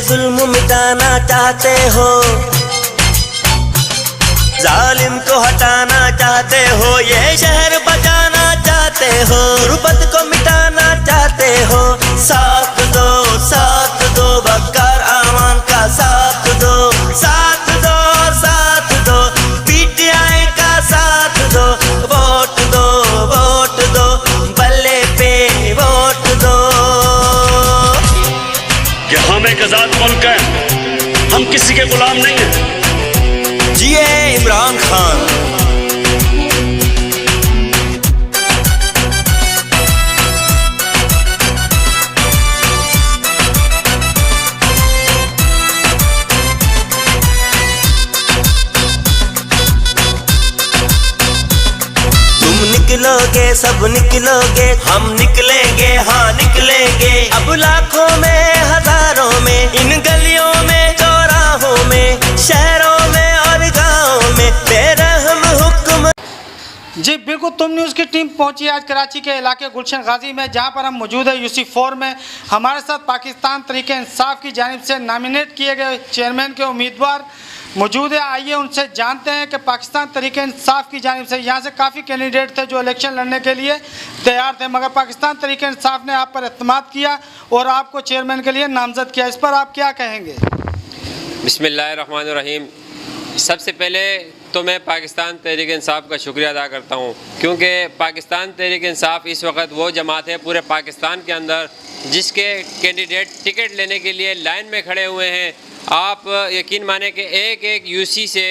जुल्म मिटाना चाहते हो, जालिम को हटाना चाहते हो, ये शहर बचाना चाहते हो, गुर्बत को मिटाना चाहते हो, साथ दो बकर आमान का साथ दो, साथ दो, साथ दो, पीटीआई का साथ दो, वोट दो, वोट दो, बल्ले पे वोट दो। कि हम एक आजाद मुल्क है, हम किसी के गुलाम नहीं हैं। जिए इमरान खान। निकलोगे सब निकलोगे, हम निकलेंगे, हाँ निकलेंगे, अब लाखों में हजारों में, इन गलियों में चौराहों में, शहरों में और गाँव में बेरहम हुक्म। जी बिल्कुल, तुम न्यूज़ की टीम पहुंची आज कराची के इलाके गुलशन गाजी में, जहां पर हम मौजूद है UC4 में। हमारे साथ पाकिस्तान तरीके इंसाफ की जानिब से नॉमिनेट किए गए चेयरमैन के उम्मीदवार मौजूद है। आइए उनसे जानते हैं कि पाकिस्तान तरीके इंसाफ की जानिब से यहाँ से काफ़ी कैंडिडेट थे जो इलेक्शन लड़ने के लिए तैयार थे, मगर पाकिस्तान तरीके इंसाफ ने आप पर एतमाद किया और आपको चेयरमैन के लिए नामजद किया। इस पर आप क्या कहेंगे? बिस्मिल्लाहिर्रहमानिर्रहीम। सबसे पहले तो मैं पाकिस्तान तहरीक इंसाफ का शुक्रिया अदा करता हूँ, क्योंकि पाकिस्तान तहरीक इंसाफ इस वक्त वो जमात है पूरे पाकिस्तान के अंदर जिसके कैंडिडेट टिकट लेने के लिए लाइन में खड़े हुए हैं। आप यकीन माने कि एक एक UC से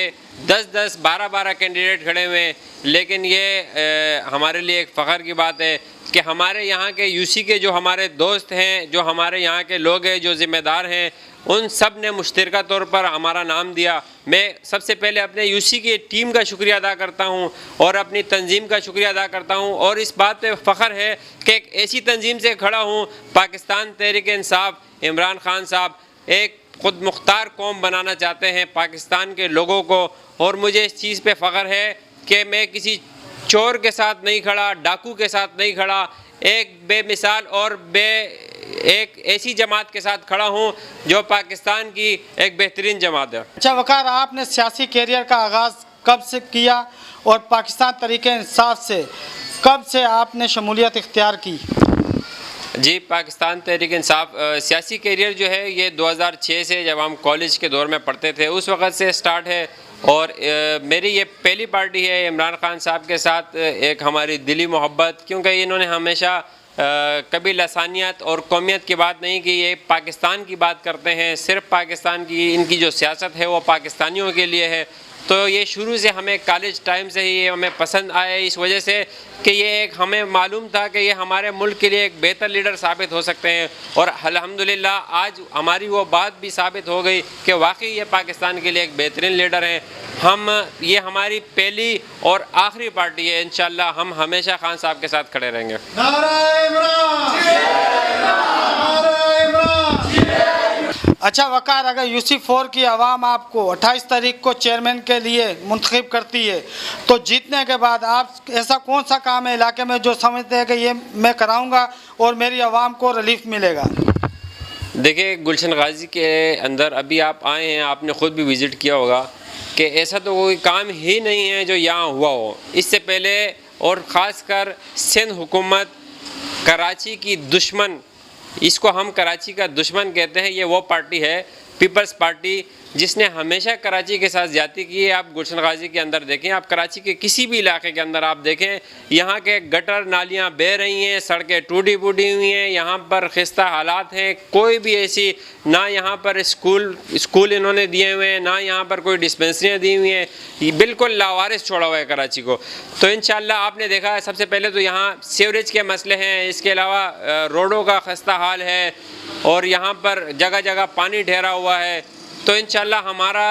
10-10, 12-12 कैंडिडेट खड़े हुए हैं, लेकिन ये हमारे लिए एक फ़ख्र की बात है कि हमारे यहाँ के UC के जो हमारे दोस्त हैं, जो हमारे यहाँ के लोग हैं, जो ज़िम्मेदार हैं, उन सब ने मुश्तरका तौर पर हमारा नाम दिया। मैं सबसे पहले अपने UC की टीम का शुक्रिया अदा करता हूँ और अपनी तंजीम का शुक्रिया अदा करता हूँ, और इस बात पे फ़ख्र है कि एक ऐसी तंजीम से खड़ा हूँ। पाकिस्तान तहरीक इंसाफ, इमरान खान साहब एक ख़ुद मुख्तार कौम बनाना चाहते हैं पाकिस्तान के लोगों को, और मुझे इस चीज़ पे फ़ख्र है कि मैं किसी चोर के साथ नहीं खड़ा, डाकू के साथ नहीं खड़ा, एक बेमिसाल और एक ऐसी जमात के साथ खड़ा हूँ जो पाकिस्तान की एक बेहतरीन जमात है। अच्छा वकार, आपने सियासी कैरियर का आगाज़ कब से किया और पाकिस्तान तरीके इंसाफ से कब से आपने शमूलियत इख्तियार की? जी, पाकिस्तान तहरीक इंसाफ सियासी कैरियर जो है ये 2006 से, जब हम कॉलेज के दौर में पढ़ते थे उस वक़्त से स्टार्ट है, और मेरी ये पहली पार्टी है इमरान खान साहब के साथ एक हमारी दिली मोहब्बत, क्योंकि इन्होंने हमेशा कभी लसानियत और कौमियत की बात नहीं की, ये पाकिस्तान की बात करते हैं, सिर्फ पाकिस्तान की इनकी जो सियासत है वो पाकिस्तानियों के लिए है। तो ये शुरू से हमें कॉलेज टाइम से ही हमें पसंद आया, इस वजह से कि ये एक हमें मालूम था कि ये हमारे मुल्क के लिए एक बेहतर लीडर साबित हो सकते हैं, और अल्हम्दुलिल्लाह आज हमारी वो बात भी साबित हो गई कि वाकई ये पाकिस्तान के लिए एक बेहतरीन लीडर हैं। ये हमारी पहली और आखिरी पार्टी है, इंशाअल्लाह हम हमेशा खान साहब के साथ खड़े रहेंगे। अच्छा वकार, अगर UC4 की आवाम आपको 28 तारीख को चेयरमैन के लिए मुंतखब करती है, तो जीतने के बाद आप ऐसा कौन सा काम है इलाके में जो समझते हैं कि ये मैं कराऊंगा और मेरी आवाम को रिलीफ मिलेगा? देखिए, गुलशन गाजी के अंदर अभी आप आए हैं, आपने ख़ुद भी विज़िट किया होगा कि ऐसा तो कोई काम ही नहीं है जो यहाँ हुआ हो। इससे पहले और ख़ासकर सिंध हुकूमत कराची की दुश्मन, इसको हम कराची का दुश्मन कहते हैं, ये वो पार्टी है पीपल्स पार्टी जिसने हमेशा कराची के साथ ज़्यादती की है। आप गुलशन गाजी के अंदर देखें, आप कराची के किसी भी इलाके के अंदर आप देखें, यहाँ के गटर नालियाँ बह रही हैं, सड़कें टूटी फूटी हुई हैं, यहाँ पर खिस्ता हालात हैं, कोई भी ऐसी ना यहाँ पर स्कूल इन्होंने दिए हुए हैं, ना यहाँ पर कोई डिस्पेंसरियाँ दी हुई हैं, ये बिल्कुल लावारिस छोड़ा हुआ है कराची को। तो इंशाअल्लाह आपने देखा है, सबसे पहले तो यहाँ सीवरेज के मसले हैं, इसके अलावा रोडों का खस्ता हाल है, और यहाँ पर जगह जगह पानी ठहरा हुआ है। तो इंशाअल्लाह हमारा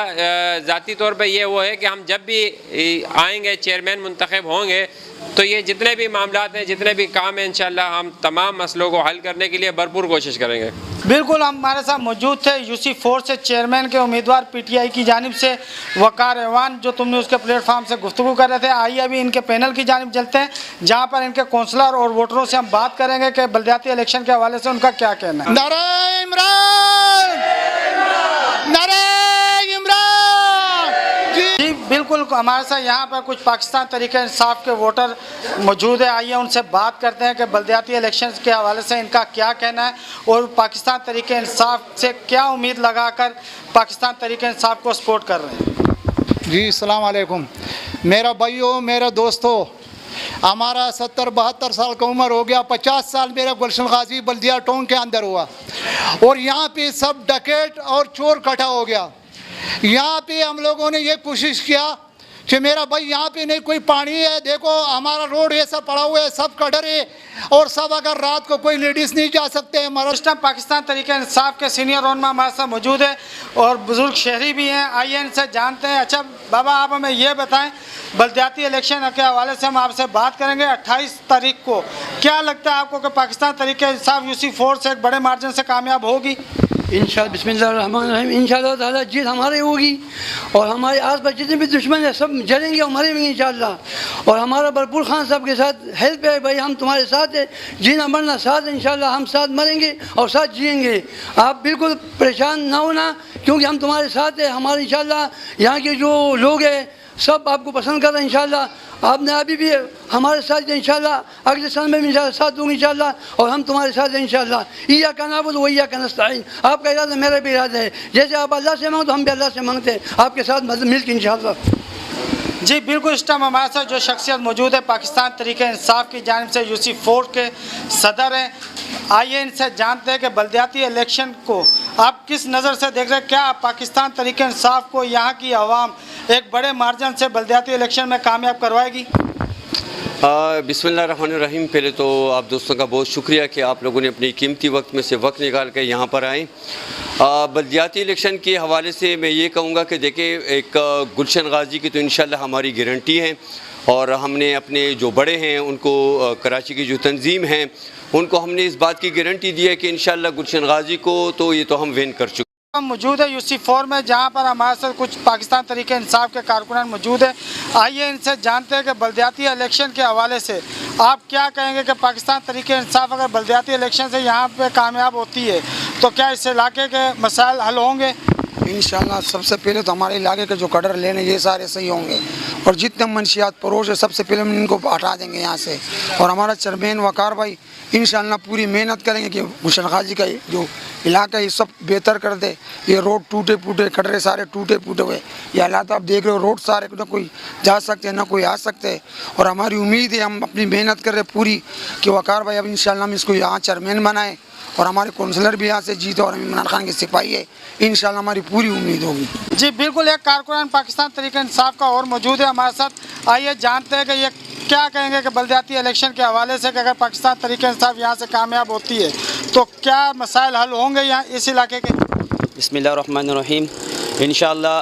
ज़ाती तौर पे ये वो है कि हम जब भी आएंगे, चेयरमैन मुंतखब होंगे, तो ये जितने भी मामलात हैं, जितने भी काम हैं, इंशाअल्लाह हम तमाम मसलों को हल करने के लिए भरपूर कोशिश करेंगे। बिल्कुल, हम हमारे साथ मौजूद थे UC4 से चेयरमैन के उम्मीदवार PTI की जानिब से वकार एवान, जो तुमने उसके प्लेटफार्म से गुफ्तगू कर रहे थे। आइए अभी इनके पैनल की जानिब चलते हैं, जहाँ पर इनके कौंसलर और वोटरों से हम बात करेंगे कि बल्दियाती इलेक्शन के हवाले से उनका क्या कहना है। नारे इमरान! बिल्कुल हमारे साथ यहाँ पर कुछ पाकिस्तान तरीके इंसाफ के वोटर मौजूद है। आइए उनसे बात करते हैं कि बल्दियाती इलेक्शन के हवाले से इनका क्या कहना है और पाकिस्तान तरीके इंसाफ से क्या उम्मीद लगाकर पाकिस्तान तरीके इंसाफ को सपोर्ट कर रहे हैं। जी अस्सलाम वालेकुम। मेरा भाइयों, मेरे दोस्तों, हमारा 70-72 साल का उम्र हो गया। 50 साल मेरा गुलशन गाजी बल्दिया टाउन के अंदर हुआ और यहाँ पे सब डकैत और चोर इकट्ठा हो गया। यहाँ पे हम लोगों ने ये कोशिश किया कि मेरा भाई यहाँ पे नहीं कोई पानी है, देखो हमारा रोड ये सब पड़ा हुआ है, सब कटर है और सब अगर रात को कोई लेडीज़ नहीं जा सकते। हमारा इस टाइम पाकिस्तान तरीके इंसाफ के सीनियर रोनमा हमारे साथ मौजूद है और बुजुर्ग शहरी भी हैं। आइए इनसे जानते हैं। अच्छा बाबा, आप हमें ये बताएं, बल्दियाती इलेक्शन के हवाले से हम आपसे बात करेंगे 28 तारीख को। क्या लगता है आपको कि पाकिस्तान तरीके इंसाफ UC4 से एक बड़े मार्जिन से कामयाब होगी? इंशाअल्लाह बिस्मिल्लाहिर्रहमानिर्रहीम, इंशाअल्लाह ताला जीत हमारी होगी और हमारे आस पास जितने भी दुश्मन हैं सब जलेंगे और मरेंगे इंशाअल्लाह। और हमारा भरपूर खान साहब के साथ हेल्प है भाई, हम तुम्हारे साथ है, जीना मरना साथ है इंशाअल्लाह। हम साथ मरेंगे और साथ जिएंगे। आप बिल्कुल परेशान ना होना क्योंकि हम तुम्हारे साथ है। हमारे इंशाअल्लाह यहाँ के जो लोग हैं सब आपको पसंद कर रहे हैं इंशाअल्लाह। आपने अभी भी हमारे साथ इंशाअल्लाह, अगले साल में भी इंशाअल्लाह साथ दूंगी इंशाअल्लाह और हम तुम्हारे साथ हैं इंशाअल्लाह। इय्याका नअबुदु व इय्याका नस्तईन, आपका इरादा मेरा भी इरादा है। जैसे आप अल्लाह से मांगो तो हम भी अल्लाह से मांगते हैं, आपके साथ मिल के इंशाअल्लाह। जी बिल्कुल, इस टाइम हमारे साथ जो शख्सियत मौजूद है पाकिस्तान तरीके इंसाफ की जानिब से UC4 के सदर हैं। आइए इनसे जानते हैं कि बल्दियाती इलेक्शन को आप किस नज़र से देख रहे हैं। क्या पाकिस्तान तरीके इंसाफ को यहाँ की आवाम एक बड़े मार्जिन से बल्दियाती इलेक्शन में कामयाब करवाएगी? बिस्मिल्लाहिर्रहमानिर्रहीम। पहले तो आप दोस्तों का बहुत शुक्रिया कि आप लोगों ने अपनी कीमती वक्त में से वक्त निकाल कर यहाँ पर आए। बल्दियाती इलेक्शन के हवाले से मैं ये कहूँगा कि देखिए, एक गुलशन गाजी की तो इंशाल्लाह हमारी गारंटी है और हमने अपने जो बड़े हैं उनको, कराची की जो तंजीम हैं उनको हमने इस बात की गारंटी दी है कि इंशाल्लाह गुलशन गाजी को तो ये तो हम विन कर चुके। हम मौजूद है UC4 में, जहाँ पर हमारे साथ कुछ पाकिस्तान तरीके इंसाफ के कारकुनान मौजूद है। आइए इनसे जानते हैं कि बल्दियाती इलेक्शन के हवाले से आप क्या कहेंगे कि पाकिस्तान तरीके इंसाफ अगर बल्दियाती इलेक्शन से यहाँ पे कामयाब होती है तो क्या इस इलाके के मसाइल हल होंगे? इंशाअल्लाह सबसे पहले तो हमारे इलाके के जो कटर लेने ये सारे सही होंगे और जितने मनशियात परोस है सबसे पहले हम इनको हटा देंगे यहाँ से। और हमारा चेयरमैन वकार भाई इंशाअल्लाह पूरी मेहनत करेंगे कि गुलशन गाजी का जो इलाका ये सब बेहतर कर दे। ये रोड टूटे फूटे कटरे सारे टूटे फूटे हुए, ये हालात आप देख रहे हो, रोड सारे ना कोई जा सकते हैं ना कोई आ सकते हैं। और हमारी उम्मीद है, हम अपनी मेहनत कर रहे पूरी कि वकार भाई अब इंशाअल्लाह हम इसको यहाँ चेयरमैन बनाएं और हमारे काउंसलर भी यहाँ से जीते और इमरान खान के सिपाही है। इंशाअल्लाह हमारी पूरी उम्मीद होगी। जी बिल्कुल, एक कारकुनान पाकिस्तान तरीके इंसाफ का और मौजूद है हमारे साथ। आइए जानते हैं कि ये क्या कहेंगे कि बल्दियाती इलेक्शन के हवाले से कि अगर पाकिस्तान तरीके इंसाफ यहाँ से कामयाब होती है तो क्या मसाइल हल होंगे यहाँ इस इलाके के? बिस्मिल्लाहिर्रहमानिर्रहीम। इंशाअल्लाह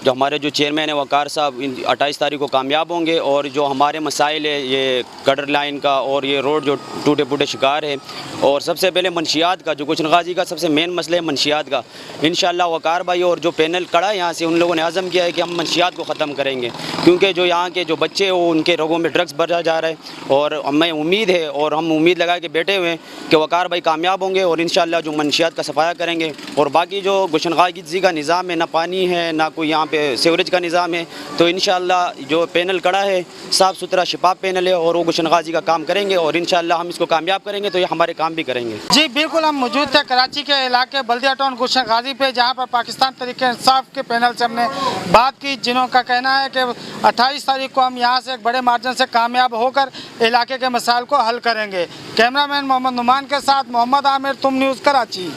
जो हमारे जो चेयरमैन है वकार साहब 28 तारीख को कामयाब होंगे और जो हमारे मसाइल है ये कटर लाइन का और ये रोड जो टूटे फूटे शिकार है और सबसे पहले मंशियात का, जो गुलशन गाजी का सबसे मेन मसला है मंशियात का। इंशाअल्लाह वकार भाई और जो पैनल कड़ा है यहाँ से उन लोगों ने आज़म किया है कि हम मंशियात को ख़त्म करेंगे क्योंकि जो यहाँ के जो बच्चे हैं वो उनके रोगों में ड्रग्स भरा जा रहा है। और हमें उम्मीद है और हम उम्मीद लगा के बैठे हुए हैं कि वकार भाई कामयाब होंगे और इंशाअल्लाह जो मंशियात का सफाया करेंगे। और बाकी जो गुलशन गाजी का निज़ाम है, ना पानी है ना कोई यहाँ पे सीवरेज का निज़ाम है, तो इंशाअल्लाह जो पैनल कड़ा है साफ़ सुथरा शिफाफ पैनल है और वो गुलशन गाजी का काम करेंगे और इंशाअल्लाह हम इसको कामयाब करेंगे तो ये हमारे काम भी करेंगे। जी बिल्कुल, हम मौजूद थे कराची के इलाके बल्दिया टाउन गुलशन गाजी पे, जहाँ पर पाकिस्तान तरीके इंसाफ के पैनल से हमने बात की, जिन्हों का कहना है कि 28 तारीख को हम यहाँ से एक बड़े मार्जिन से कामयाब होकर इलाके के मसाइल को हल करेंगे। कैमरामैन मोहम्मद नुमान के साथ मोहम्मद आमिर, तुम न्यूज़, कराची।